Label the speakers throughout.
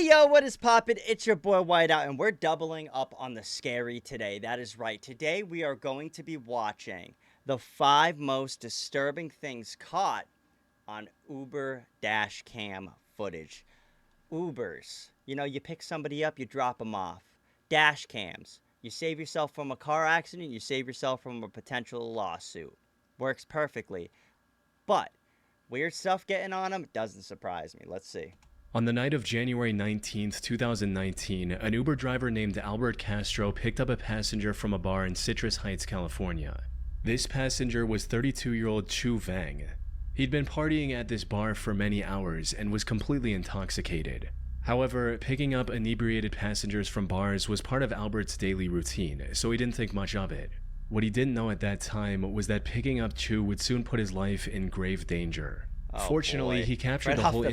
Speaker 1: Yo, what is poppin'? It's your boy Whiteout, and we're doubling up on the scary today. That is right. Today we are going to be watching the 5 most disturbing things caught on Uber dash cam footage. Ubers, you know, you pick somebody up, you drop them off. Dash cams, you save yourself from a car accident, you save yourself from a potential lawsuit. Works perfectly. But weird stuff getting on them doesn't surprise me. Let's see.
Speaker 2: On the night of January 19th, 2019, an Uber driver named Albert Castro picked up a passenger from a bar in Citrus Heights, California. This passenger was 32-year-old Chu Vang. He'd been partying at this bar for many hours and was completely intoxicated. However, picking up inebriated passengers from bars was part of Albert's daily routine, so he didn't think much of it. What he didn't know at that time was that picking up Chu would soon put his life in grave danger. Fortunately, he captured the whole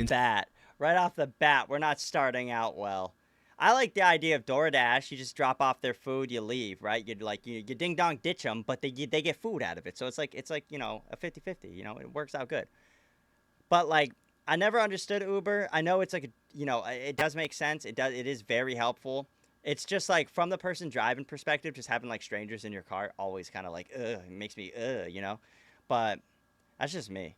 Speaker 1: Right off the bat, we're not starting out well. I like the idea of DoorDash. You just drop off their food, you leave, right? You ding dong ditch them, but they get food out of it. So it's like you know, a 50-50. You know, it works out good. But like, I never understood Uber. I know it's like it does make sense. It is very helpful. It's just like from the person driving perspective, just having like strangers in your car always kind of like it makes me you know. But that's just me.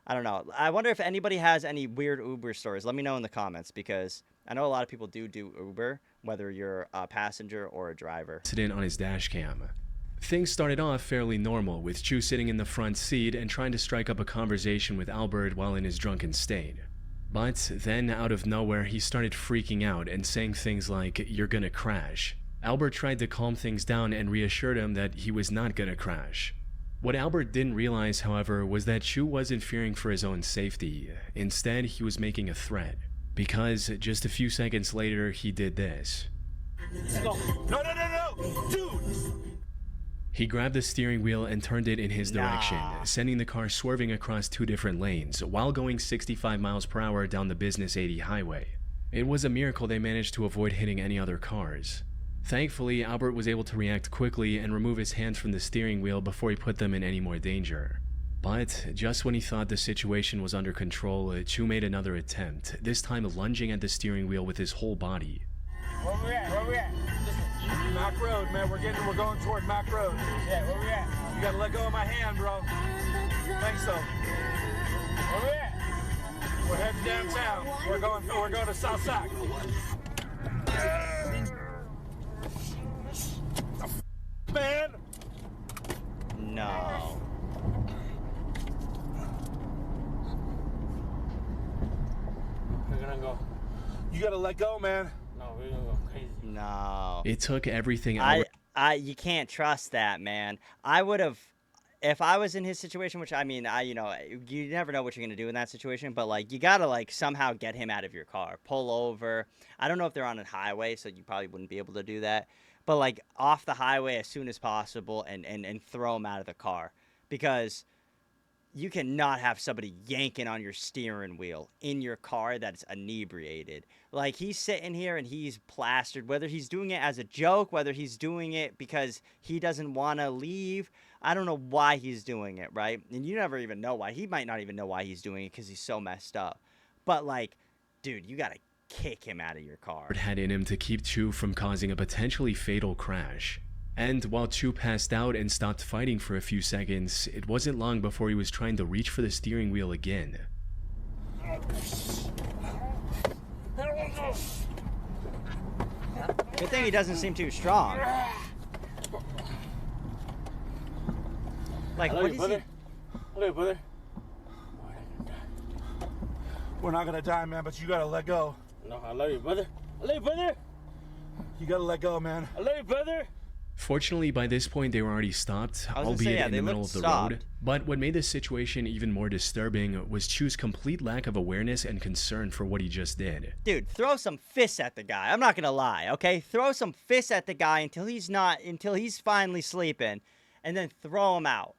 Speaker 1: I don't know. I wonder if anybody has any weird Uber stories. Let me know in the comments, because I know a lot of people do Uber, whether you're a passenger or a driver.
Speaker 2: Incident on his dash cam. Things started off fairly normal, with Chu sitting in the front seat and trying to strike up a conversation with Albert while in his drunken state. But then, out of nowhere, he started freaking out and saying things like, "You're gonna crash." Albert tried to calm things down and reassured him that he was not gonna crash. What Albert didn't realize, however, was that Chu wasn't fearing for his own safety. Instead, he was making a threat. Because just a few seconds later, he did this.
Speaker 3: No, dude!
Speaker 2: He grabbed the steering wheel and turned it in his direction, sending the car swerving across 2 different lanes while going 65 miles per hour down the Business 80 highway. It was a miracle they managed to avoid hitting any other cars. Thankfully, Albert was able to react quickly and remove his hands from the steering wheel before he put them in any more danger. But just when he thought the situation was under control, Chu made another attempt, this time lunging at the steering wheel with his whole body.
Speaker 3: Where we at? Mac Road, man. We're going toward Mac Road. Yeah, where we at? You gotta let go of my hand, bro. Thanks, though. Where we at? We're heading downtown. We're going to Southside. Man!
Speaker 1: No.
Speaker 3: We're gonna go. You gotta let go, man. No, we're gonna go crazy.
Speaker 1: No.
Speaker 2: It took everything Albert...
Speaker 1: You can't trust that, man. I would have, if I was in his situation, which I mean, you never know what you're gonna do in that situation, but like, you gotta like somehow get him out of your car, pull over. I don't know if they're on a highway, so you probably wouldn't be able to do that. But like off the highway as soon as possible and throw him out of the car, because you cannot have somebody yanking on your steering wheel in your car that's inebriated. Like, he's sitting here and he's plastered, whether he's doing it as a joke, whether he's doing it because he doesn't want to leave. I don't know why he's doing it, right? And you never even know why. He might not even know why he's doing it because he's so messed up. But like, dude, you got to kick him out of your car.
Speaker 2: Had in him to keep Chu from causing a potentially fatal crash. And while Chu passed out and stopped fighting for a few seconds, it wasn't long before he was trying to reach for the steering wheel again.
Speaker 1: Good thing he doesn't seem too strong. Like, what is he?
Speaker 3: Hello, brother. We're not gonna die, man, but you gotta let go. No, I love you, brother. I love you, brother. You gotta let go, man. I love you, brother.
Speaker 2: Fortunately, by this point, they were already stopped, albeit in the middle of the road. But what made this situation even more disturbing was Chu's complete lack of awareness and concern for what he just did.
Speaker 1: Dude, throw some fists at the guy. I'm not gonna lie, okay? Throw some fists at the guy until he's finally sleeping, and then throw him out.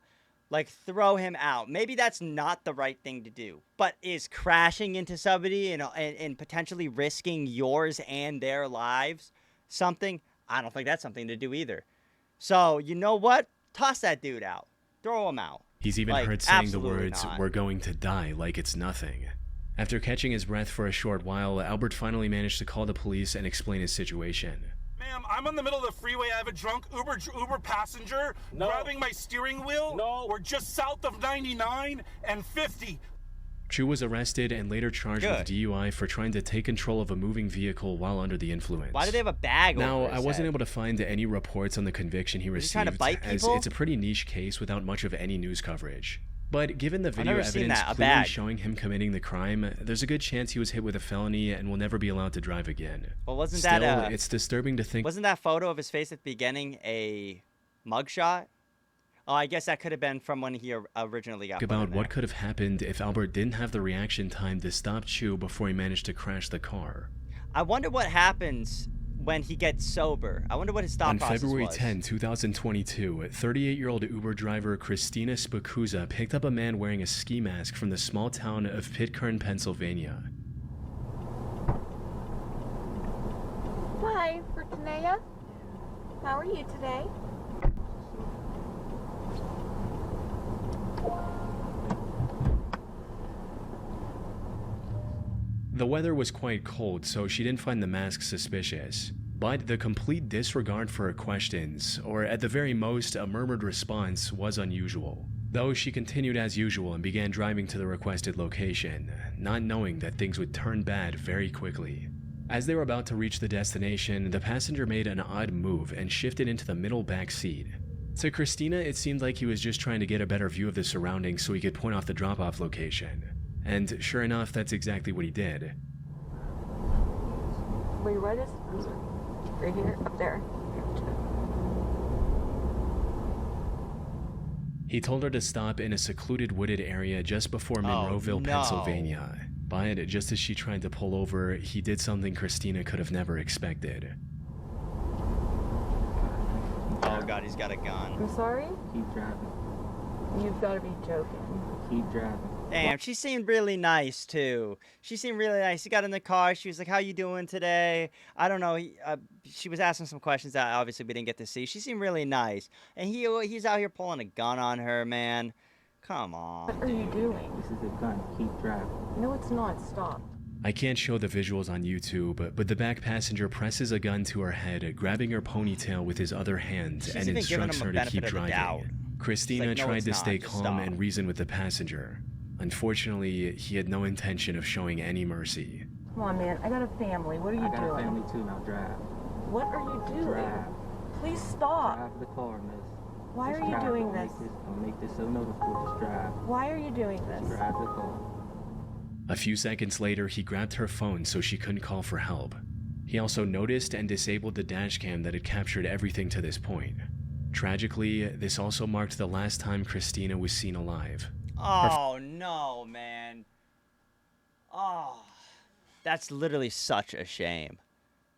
Speaker 1: Like, throw him out. Maybe that's not the right thing to do. But is crashing into somebody and potentially risking yours and their lives something? I don't think that's something to do either. So, you know what? Toss that dude out. Throw him out.
Speaker 2: He's even heard saying the words, "We're going to die," like it's nothing. After catching his breath for a short while, Albert finally managed to call the police and explain his situation.
Speaker 3: Ma'am, I'm in the middle of the freeway. I have a drunk Uber passenger grabbing my steering wheel. No. We're just south of 99 and 50.
Speaker 2: Chu was arrested and later charged with DUI for trying to take control of a moving vehicle while under the influence.
Speaker 1: Why do they have a bag over
Speaker 2: Now,
Speaker 1: his
Speaker 2: I wasn't
Speaker 1: head?
Speaker 2: able to find any reports on the conviction he received,
Speaker 1: trying to bite
Speaker 2: as
Speaker 1: people?
Speaker 2: it's a pretty niche case without much of any news coverage. But given the video
Speaker 1: never seen
Speaker 2: evidence
Speaker 1: that, a
Speaker 2: clearly
Speaker 1: bag.
Speaker 2: showing him committing the crime, there's a good chance he was hit with a felony and will never be allowed to drive again.
Speaker 1: Well, wasn't
Speaker 2: Still,
Speaker 1: that
Speaker 2: it's disturbing to think.
Speaker 1: wasn't that photo of his face at the beginning a mugshot? Oh, I guess that could have been from when he originally got put
Speaker 2: About
Speaker 1: in
Speaker 2: what
Speaker 1: there.
Speaker 2: could have happened if Albert didn't have the reaction time to stop Chu before he managed to crash the car.
Speaker 1: I wonder what happens when he gets sober. I wonder what his thought
Speaker 2: On
Speaker 1: process
Speaker 2: February
Speaker 1: was.
Speaker 2: 10, 2022, 38-year-old Uber driver Christina Spakuza picked up a man wearing a ski mask from the small town of Pitcairn, Pennsylvania.
Speaker 4: Hi, Fortunea. How are you today?
Speaker 2: The weather was quite cold, so she didn't find the mask suspicious. But the complete disregard for her questions, or at the very most, a murmured response, was unusual. Though she continued as usual and began driving to the requested location, not knowing that things would turn bad very quickly. As they were about to reach the destination, the passenger made an odd move and shifted into the middle back seat. To Christina, it seemed like he was just trying to get a better view of the surroundings so he could point off the drop-off location. And sure enough, that's exactly what he did.
Speaker 4: Were you right? Right here, up there.
Speaker 2: He told her to stop in a secluded wooded area just before Monroeville,
Speaker 1: no.
Speaker 2: Pennsylvania. But just as she tried to pull over, he did something Christina could have never expected.
Speaker 1: Oh god, he's got a gun.
Speaker 4: I'm sorry?
Speaker 5: Keep driving.
Speaker 4: You've got to be joking.
Speaker 5: Keep driving.
Speaker 1: Damn, she seemed really nice too. She seemed really nice. He got in the car. She was like, "How you doing today?" I don't know. She was asking some questions that obviously we didn't get to see. She seemed really nice, and he's out here pulling a gun on her, man. Come on.
Speaker 4: What are you doing?
Speaker 5: This is a gun. Keep driving.
Speaker 4: No, it's not. Stop.
Speaker 2: I can't show the visuals on YouTube, but the back passenger presses a gun to her head, grabbing her ponytail with his other hand,
Speaker 1: She's
Speaker 2: and
Speaker 1: even giving
Speaker 2: instructs
Speaker 1: him a
Speaker 2: her to
Speaker 1: benefit
Speaker 2: keep
Speaker 1: of the
Speaker 2: driving.
Speaker 1: doubt.
Speaker 2: Christina
Speaker 1: It's like, no,
Speaker 2: tried
Speaker 1: it's
Speaker 2: to
Speaker 1: not.
Speaker 2: stay
Speaker 1: Just
Speaker 2: calm
Speaker 1: stop.
Speaker 2: and reason with the passenger. Unfortunately, he had no intention of showing any mercy.
Speaker 4: Come on, man. I got a family. What are you
Speaker 5: I got
Speaker 4: doing?
Speaker 5: a family too. Now drive.
Speaker 4: What are you doing?
Speaker 5: Drive.
Speaker 4: Please stop.
Speaker 5: Drive the car, miss.
Speaker 4: Why
Speaker 5: Just
Speaker 4: are you
Speaker 5: drive.
Speaker 4: doing
Speaker 5: Don't
Speaker 4: this?
Speaker 5: Don't make this so noticeable. Just drive.
Speaker 4: Why are you doing
Speaker 5: Just
Speaker 4: this?
Speaker 5: drive the car.
Speaker 2: A few seconds later, he grabbed her phone so she couldn't call for help. He also noticed and disabled the dashcam that had captured everything to this point. Tragically, this also marked the last time Christina was seen alive.
Speaker 1: Oh no, man. Oh, that's literally such a shame.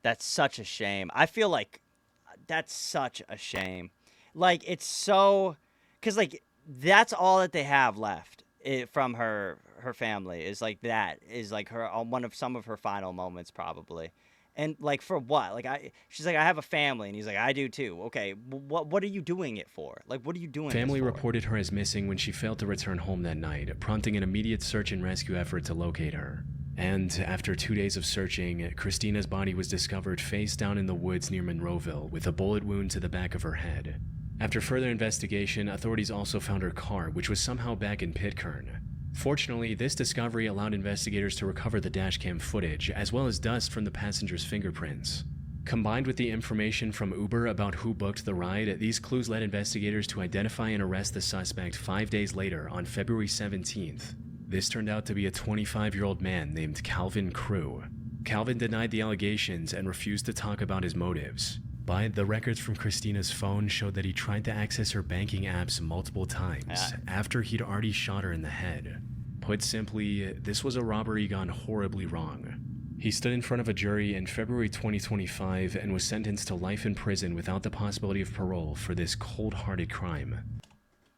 Speaker 1: That's such a shame. I feel like that's such a shame. Like, it's so, because like that's all that they have left from her family is like that is like her one of some of her final moments probably. And like for what? Like she's like, I have a family, and he's like, I do too. Okay, what are you doing it for? Like, what are you doing?
Speaker 2: Family
Speaker 1: this for?
Speaker 2: reported her as missing when she failed to return home that night, prompting an immediate search and rescue effort to locate her. And after 2 days of searching, Christina's body was discovered face down in the woods near Monroeville with a bullet wound to the back of her head. After further investigation, authorities also found her car, which was somehow back in Pitcairn. Fortunately, this discovery allowed investigators to recover the dashcam footage, as well as dust from the passenger's fingerprints. Combined with the information from Uber about who booked the ride, these clues led investigators to identify and arrest the suspect 5 days later on February 17th. This turned out to be a 25-year-old man named Calvin Crew. Calvin denied the allegations and refused to talk about his motives. But the records from Christina's phone showed that he tried to access her banking apps multiple times after he'd already shot her in the head. Put simply, this was a robbery gone horribly wrong. He stood in front of a jury in February 2025 and was sentenced to life in prison without the possibility of parole for this cold-hearted crime.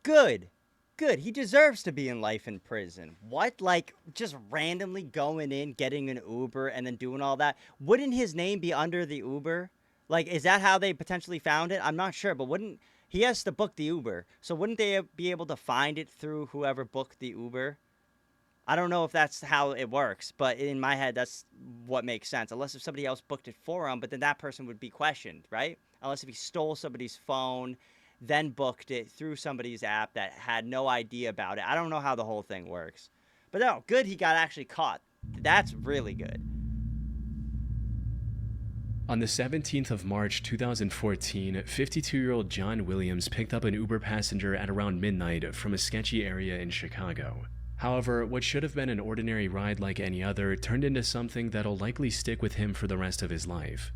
Speaker 1: Good. Good. He deserves to be in life in prison. What? Like, just randomly going in, getting an Uber, and then doing all that? Wouldn't his name be under the Uber? Like, is that how they potentially found it? I'm not sure, but wouldn't... He has to book the Uber, so wouldn't they be able to find it through whoever booked the Uber? I don't know if that's how it works, but in my head, that's what makes sense. Unless if somebody else booked it for him, but then that person would be questioned, right? Unless if he stole somebody's phone, then booked it through somebody's app that had no idea about it. I don't know how the whole thing works. But no, good he got actually caught. That's really good.
Speaker 2: On the 17th of March 2014, 52-year-old John Williams picked up an Uber passenger at around midnight from a sketchy area in Chicago. However, what should have been an ordinary ride like any other turned into something that'll likely stick with him for the rest of his life.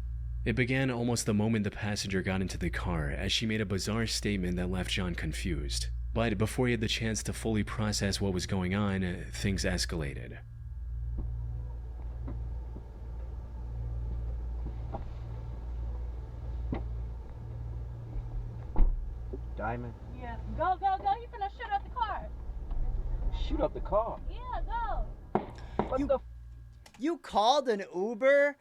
Speaker 2: It began almost the moment the passenger got into the car, as she made a bizarre statement that left John confused. But before he had the chance to fully process what was going on, things escalated.
Speaker 3: Diamond.
Speaker 6: Yeah. Go, go, go. You finna shoot up the car.
Speaker 3: Shoot up the car.
Speaker 6: Yeah, go.
Speaker 3: What
Speaker 1: You-
Speaker 3: the?
Speaker 1: You called an Uber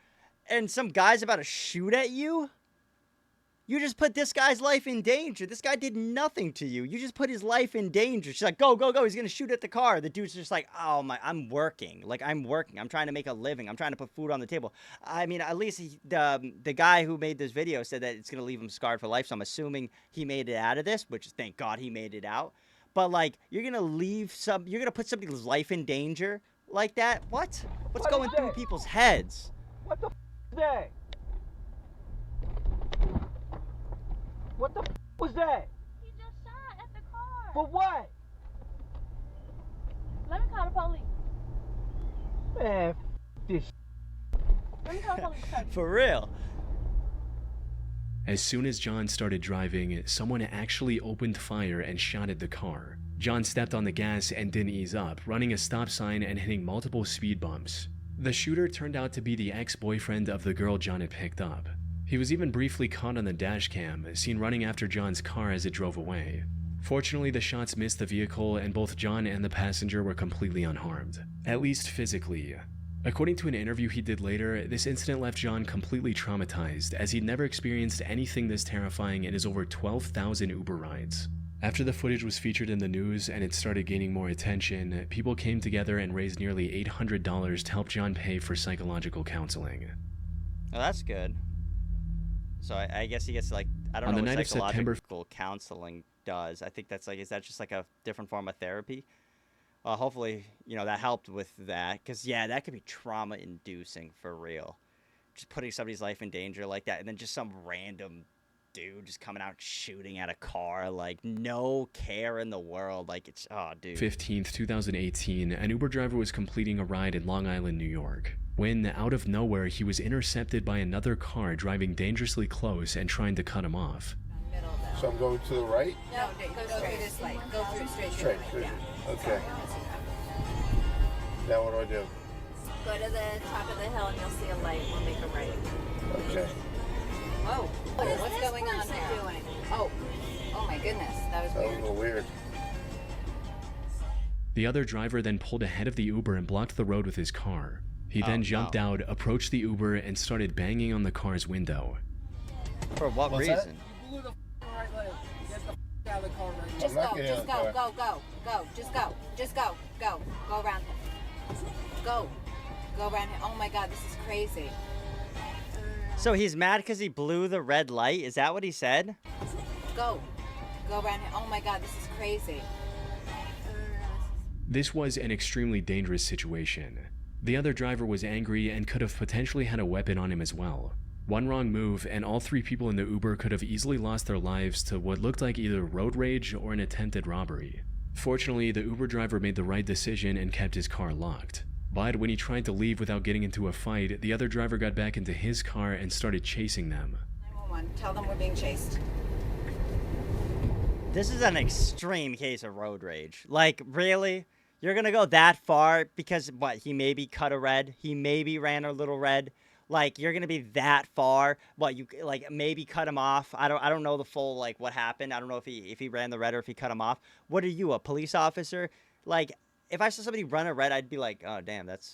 Speaker 1: and some guy's about to shoot at you? You just put this guy's life in danger. This guy did nothing to you. You just put his life in danger. She's like, go, go, go. He's going to shoot at the car. The dude's just like, oh, my, I'm working. Like, I'm working. I'm trying to make a living. I'm trying to put food on the table. I mean, at least the guy who made this video said that it's going to leave him scarred for life. So I'm assuming he made it out of this, which thank God he made it out. But, like, you're going to put somebody's life in danger like that? What? What's
Speaker 3: What
Speaker 1: going
Speaker 3: is
Speaker 1: through
Speaker 3: that?
Speaker 1: people's heads?
Speaker 3: What the is that? What the was that?
Speaker 6: He just shot at the car.
Speaker 3: For what?
Speaker 6: Let me call the police.
Speaker 3: Man, this.
Speaker 6: Let me call the police. Sir.
Speaker 1: For real.
Speaker 2: As soon as John started driving, someone actually opened fire and shot at the car. John stepped on the gas and didn't ease up, running a stop sign and hitting multiple speed bumps. The shooter turned out to be the ex-boyfriend of the girl John had picked up. He was even briefly caught on the dash cam, seen running after John's car as it drove away. Fortunately, the shots missed the vehicle and both John and the passenger were completely unharmed, at least physically. According to an interview he did later, this incident left John completely traumatized, as he'd never experienced anything this terrifying in his over 12,000 Uber rides. After the footage was featured in the news and it started gaining more attention, people came together and raised nearly $800 to help John pay for psychological counseling.
Speaker 1: Oh, that's good. So I guess he gets like, I don't
Speaker 2: On
Speaker 1: know
Speaker 2: the
Speaker 1: what
Speaker 2: night of September
Speaker 1: psychological counseling does. I think that's like, is that just like a different form of therapy? Hopefully, you know, that helped with that. Because, yeah, that could be trauma-inducing for real. Just putting somebody's life in danger like that. And then just some random dude just coming out shooting at a car. Like, no care in the world. Like, it's, oh, dude.
Speaker 2: 15th, 2018, an Uber driver was completing a ride in Long Island, New York, when, out of nowhere, he was intercepted by another car driving dangerously close and trying to cut him off.
Speaker 7: Middle though.
Speaker 8: So I'm going to the right?
Speaker 7: No, go through this light. Go through straight.
Speaker 8: Straight,
Speaker 7: through the
Speaker 8: straight.
Speaker 7: light.
Speaker 8: Okay. Now what do I do?
Speaker 7: Go to the top of the hill and you'll see a light. We'll make a right.
Speaker 8: Okay.
Speaker 7: Whoa.
Speaker 6: What is
Speaker 7: What's
Speaker 6: this
Speaker 7: going on
Speaker 6: person
Speaker 7: there?
Speaker 6: doing?
Speaker 7: Oh. Oh my goodness. That was
Speaker 8: That was a
Speaker 7: weird.
Speaker 8: little weird.
Speaker 2: The other driver then pulled ahead of the Uber and blocked the road with his car. He then jumped out, approached the Uber, and started banging on the car's window.
Speaker 1: For what
Speaker 8: What's that?
Speaker 1: reason?
Speaker 3: You blew the right leg. Get the out of the car right now.
Speaker 7: Just
Speaker 8: I'm not
Speaker 7: go.
Speaker 8: getting
Speaker 7: Just
Speaker 8: out of the
Speaker 7: go. Go. Just go. Just go. Go. Go around him. Go. Go around him. Oh my God. This is crazy.
Speaker 1: So he's mad because he blew the red light? Is that what he said?
Speaker 7: Go. Go around him. Oh my God. This is crazy.
Speaker 2: This was an extremely dangerous situation. The other driver was angry and could have potentially had a weapon on him as well. One wrong move, and all three people in the Uber could have easily lost their lives to what looked like either road rage or an attempted robbery. Fortunately, the Uber driver made the right decision and kept his car locked. But when he tried to leave without getting into a fight, the other driver got back into his car and started chasing them.
Speaker 7: 911. Tell them we're being chased.
Speaker 1: This is an extreme case of road rage. Like, really? You're gonna go that far because, what, he maybe cut a red? He maybe ran a little red? Like, you're gonna be that far? What, you, like, maybe cut him off? I don't know the full, like, what happened. I don't know if he ran the red or if he cut him off. What are you, a police officer? Like, if I saw somebody run a red, I'd be like, oh, damn, that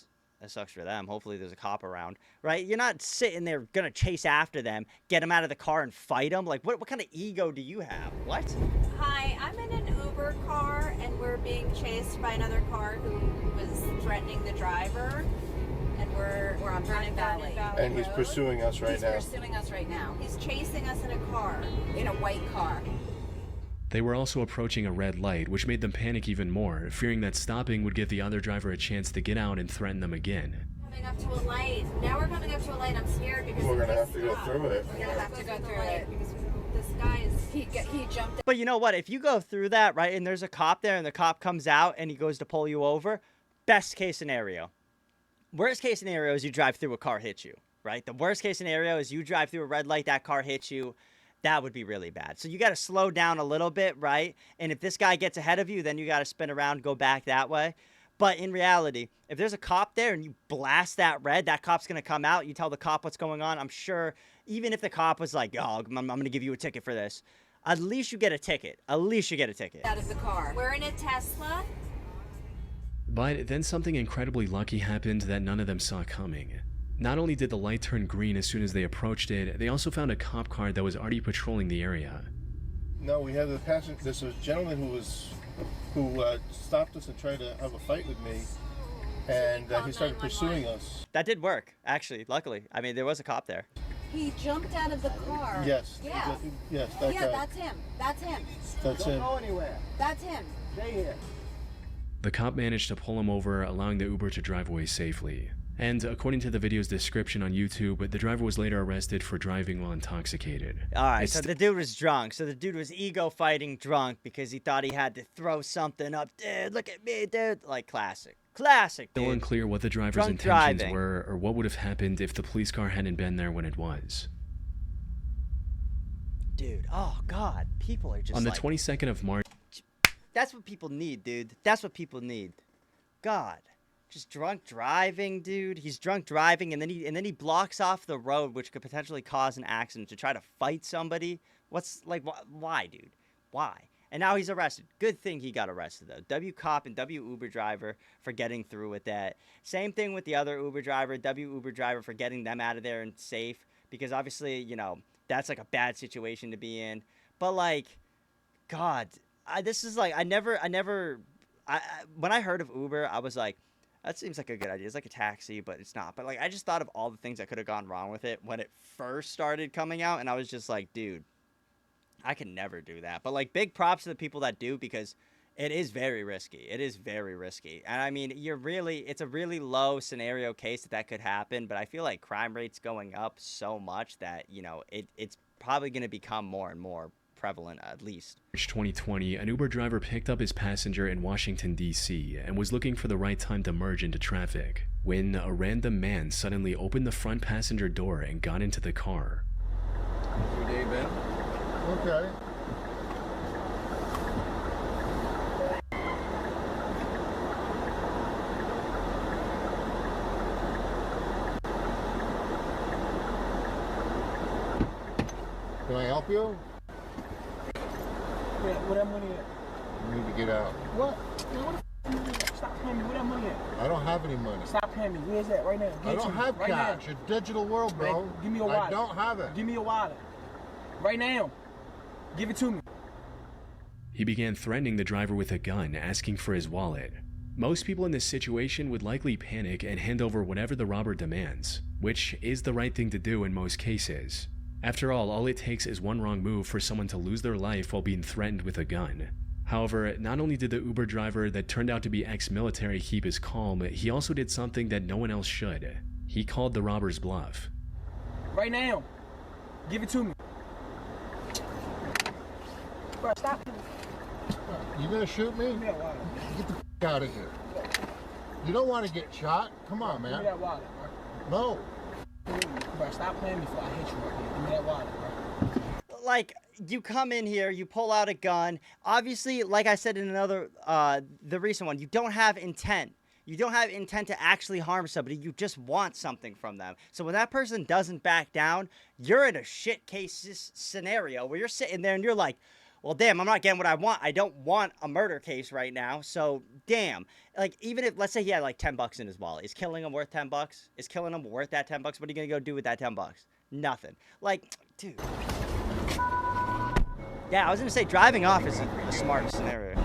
Speaker 1: sucks for them. Hopefully there's a cop around, right? You're not sitting there gonna chase after them, get them out of the car and fight them. Like, what kind of ego do you have? What?
Speaker 9: Hi, I'm in an Uber car and we're
Speaker 7: we're being chased by another car who was threatening the driver, and we're on Vernon Valley.
Speaker 8: And he's
Speaker 7: Road.
Speaker 8: pursuing us right now.
Speaker 7: He's pursuing us right now. He's chasing us in a car, in a white car.
Speaker 2: They were also approaching a red light, which made them panic even more, fearing that stopping would give the other driver a chance to get out and threaten them again.
Speaker 7: Coming up to a light. Now we're coming up to a light. I'm scared because
Speaker 8: We're
Speaker 7: if
Speaker 8: gonna
Speaker 7: we
Speaker 8: have to go
Speaker 7: stop,
Speaker 8: through it.
Speaker 7: We're gonna have to go through it because this guy is he jumped.
Speaker 1: But you know what? If you go through that, right, and there's a cop there and the cop comes out and he goes to pull you over, best case scenario. Worst case scenario is you drive through, a car hits you, right? The worst case scenario is you drive through a red light, that car hits you. That would be really bad. So you got to slow down a little bit, right? And if this guy gets ahead of you, then you got to spin around, go back that way. But in reality, if there's a cop there and you blast that red, that cop's going to come out. You tell the cop what's going on. I'm sure even if the cop was like, oh, I'm going to give you a ticket for this, at least you get a ticket. At least you get a ticket.
Speaker 7: Out of the car. We're in a Tesla.
Speaker 2: But then something incredibly lucky happened that none of them saw coming. Not only did the light turn green as soon as they approached it, they also found a cop car that was already patrolling the area.
Speaker 8: No, we had the passenger. There's a gentleman who stopped us and tried to have a fight with me, and he started pursuing us.
Speaker 1: That did work, actually, luckily. I mean, there was a cop there.
Speaker 7: He jumped out of the car.
Speaker 8: Yes.
Speaker 7: Yeah.
Speaker 8: Yes, that
Speaker 7: Yeah,
Speaker 8: guy.
Speaker 7: that's him. That's him.
Speaker 8: That's him.
Speaker 7: That's him.
Speaker 2: The cop managed to pull him over, allowing the Uber to drive away safely. And according to the video's description on YouTube, the driver was later arrested for driving while intoxicated.
Speaker 1: All right, so the dude was drunk. So the dude was ego fighting drunk because he thought he had to throw something up. Dude, look at me, dude. Like, classic. Classic, dude.
Speaker 2: Still unclear what the driver's
Speaker 1: Drunk
Speaker 2: intentions
Speaker 1: driving.
Speaker 2: were or what would have happened if the police car hadn't been there when it was.
Speaker 1: Dude, oh, God. People are just
Speaker 2: On the
Speaker 1: like...
Speaker 2: 22nd of March...
Speaker 1: That's what people need, dude. That's what people need. God. Just drunk driving, dude. He's drunk driving, and then he blocks off the road, which could potentially cause an accident to try to fight somebody. What's like why, dude? Why? And now he's arrested. Good thing he got arrested though. W cop and W Uber driver for getting through with that. Same thing with the other Uber driver, W Uber driver for getting them out of there and safe, because obviously, you know, that's like a bad situation to be in. But like, God, this is like when I heard of Uber, I was like, that seems like a good idea. It's like a taxi, but it's not. But like, I just thought of all the things that could have gone wrong with it when it first started coming out, and I was just like, dude, I could never do that. But like, big props to the people that do, because it is very risky. It is very risky. And I mean, it's a really low scenario case that could happen, but I feel like crime rate's going up so much that, you know, it's probably going to become more and more prevalent, at least.
Speaker 2: March 2020, an Uber driver picked up his passenger in Washington, D.C. and was looking for the right time to merge into traffic when a random man suddenly opened the front passenger door and got into the car.
Speaker 8: Your day, Ben? Okay. Can I help you?
Speaker 3: Where that money at?
Speaker 8: You need to get out.
Speaker 3: What? Man, what the f*** money at? Stop paying me. Where that money at?
Speaker 8: I don't have any money.
Speaker 3: Stop paying me. Where's that? Right now. Give
Speaker 8: I
Speaker 3: it to
Speaker 8: don't
Speaker 3: me.
Speaker 8: have
Speaker 3: right
Speaker 8: cash.
Speaker 3: Now.
Speaker 8: It's a digital world, bro.
Speaker 3: Man, give me your wallet.
Speaker 8: I don't have it.
Speaker 3: Give me your wallet. Right now. Give it to me.
Speaker 2: He began threatening the driver with a gun, asking for his wallet. Most people in this situation would likely panic and hand over whatever the robber demands, which is the right thing to do in most cases. After all it takes is one wrong move for someone to lose their life while being threatened with a gun. However, not only did the Uber driver that turned out to be ex-military keep his calm, he also did something that no one else should. He called the robber's bluff.
Speaker 3: Right now. Give it to me. Bro, stop.
Speaker 8: You gonna shoot me?
Speaker 3: Give me that wallet.
Speaker 8: Get the f out of here. You don't want to get shot? Come on,
Speaker 3: Give
Speaker 8: man.
Speaker 3: me that wallet, bro.
Speaker 8: No.
Speaker 3: Bro, stop playing me before I hit you right here. Give me that wallet, bro.
Speaker 1: Like, you come in here, you pull out a gun. Obviously, like I said in another, the recent one, you don't have intent. You don't have intent to actually harm somebody. You just want something from them. So when that person doesn't back down, you're in a shit case scenario where you're sitting there and you're like, well, damn, I'm not getting what I want. I don't want a murder case right now. So, damn. Like, even if, let's say he had like $10 in his wallet. Is killing him worth $10? Is killing him worth that $10? What are you going to go do with that $10? Nothing. Like, dude. Yeah, I was going to say driving off is the smartest scenario.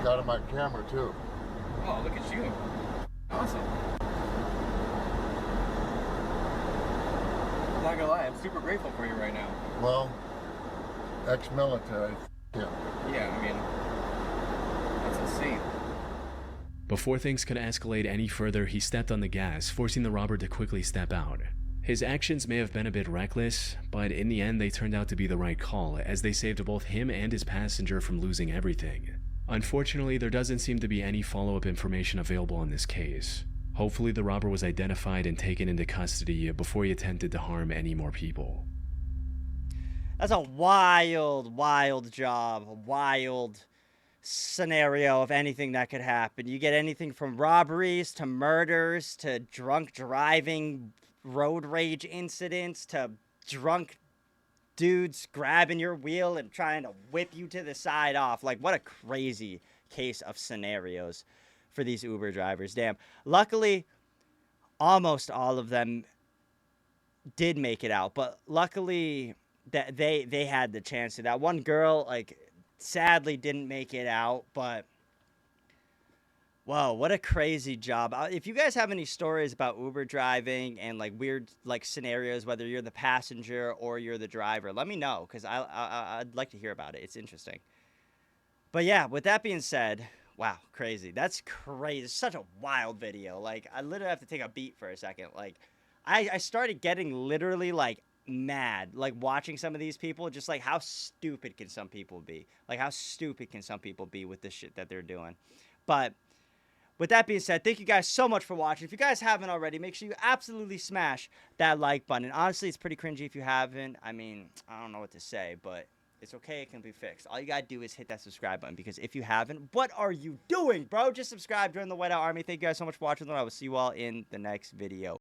Speaker 8: got on my camera too.
Speaker 9: Oh, look at you. Awesome. I'm not gonna lie, I'm super grateful for you right now.
Speaker 8: Well, ex-military. Yeah.
Speaker 9: Yeah, I mean, that's insane.
Speaker 2: Before things could escalate any further, he stepped on the gas, forcing the robber to quickly step out. His actions may have been a bit reckless, but in the end they turned out to be the right call, as they saved both him and his passenger from losing everything. Unfortunately, there doesn't seem to be any follow-up information available in this case. Hopefully the robber was identified and taken into custody before he attempted to harm any more people.
Speaker 1: That's a wild, wild job. A wild scenario of anything that could happen. You get anything from robberies to murders to drunk driving, road rage incidents to drunk dudes grabbing your wheel and trying to whip you to the side off. Like, what a crazy case of scenarios for these Uber drivers. Damn. Luckily, almost all of them did make it out, but luckily that they had the chance to. That one girl, like, sadly didn't make it out, but whoa, what a crazy job. If you guys have any stories about Uber driving and like weird like scenarios, whether you're the passenger or you're the driver, let me know, because I'd like to hear about it. It's interesting. But yeah, with that being said, wow, crazy. That's crazy. It's such a wild video. Like, I literally have to take a beat for a second. Like, I started getting literally like mad, like watching some of these people, just like how stupid can some people be? Like, how stupid can some people be with this shit that they're doing? But with that being said, thank you guys so much for watching. If you guys haven't already, make sure you absolutely smash that like button. Honestly, it's pretty cringy if you haven't. I mean, I don't know what to say, but it's okay. It can be fixed. All you gotta do is hit that subscribe button, because if you haven't, what are you doing, bro? Just subscribe, join the Whiteout Army. Thank you guys so much for watching, and I will see you all in the next video.